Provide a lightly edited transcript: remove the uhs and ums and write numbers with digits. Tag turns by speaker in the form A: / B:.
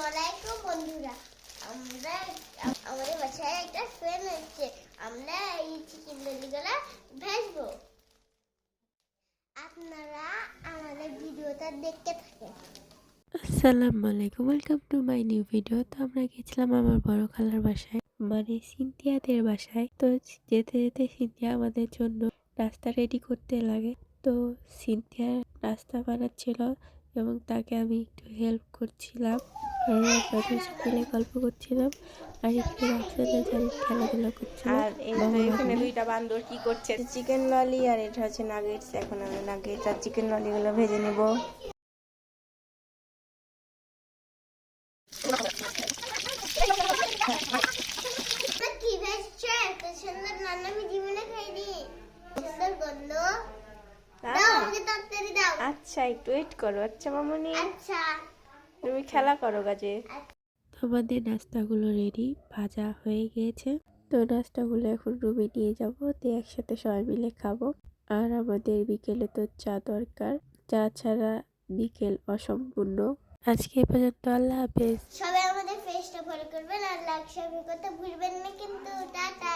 A: আলাইকুম বন্ধুরা। আমরা আমাদের বাসায় একটা ফ্রেন্ড হচ্ছে, আমরা এই চিকেন ললিগুলা ভেজবো। আপনারা আমাদের ভিডিওটা দেখতে থাকেন।
B: আসসালামু আলাইকুম, welcome to my new video. তো আমরা গেছিলাম আমার বড় খালার বাসায়, মানে সিনথিয়াদের বাসায়। তো যেতে যেতে সিনথিয়া আমাদের জন্য নাস্তা রেডি করতে লাগে। তো সিনথিয়া নাস্তা বানাচ্ছিল এবং তাকে আমি একটু হেল্প করছিলাম, আর আমরা দুজন মিলে গল্প করছিলাম। আর এখানে রাফসানা জারিফ খেলাধুলা করছিল।
C: আর এই তো এখানে দুইটা বান্দর কি করছে, চিকেন ললি আর এটা হচ্ছে নাগেটস। এখন আমি নাগেটস আর চিকেন ললি গুলো ভেজে নেব।
A: কি ভেজছো? এত সুন্দর রান্না আমি জীবনে খাইনি। সুন্দর গন্ধ। দাও আমাকে তাড়াতাড়ি দাও।
C: আচ্ছা একটু ওয়েট করো। আচ্ছা মামনি,
A: আচ্ছা
C: তুমি খেলা করো কাজে।
B: আমাদের নাস্তাগুলো রেডি, ভাজা হয়ে গিয়েছে। তো নাস্তাগুলো এখন রুমে নিয়ে যাবো, তো একসাথে সবাই মিলে খাবো। আর আমাদের বিকেলে তো চা দরকার, চা ছাড়া বিকেল অসম্পূর্ণ। আজকে এ পর্যন্ত, আল্লাহ হাফেজ।
A: সবাই আমাদের পেজটা ফলো করবেন আর লাইক শেয়ার করতে ভুলবেন না কিন্তু। টাটা।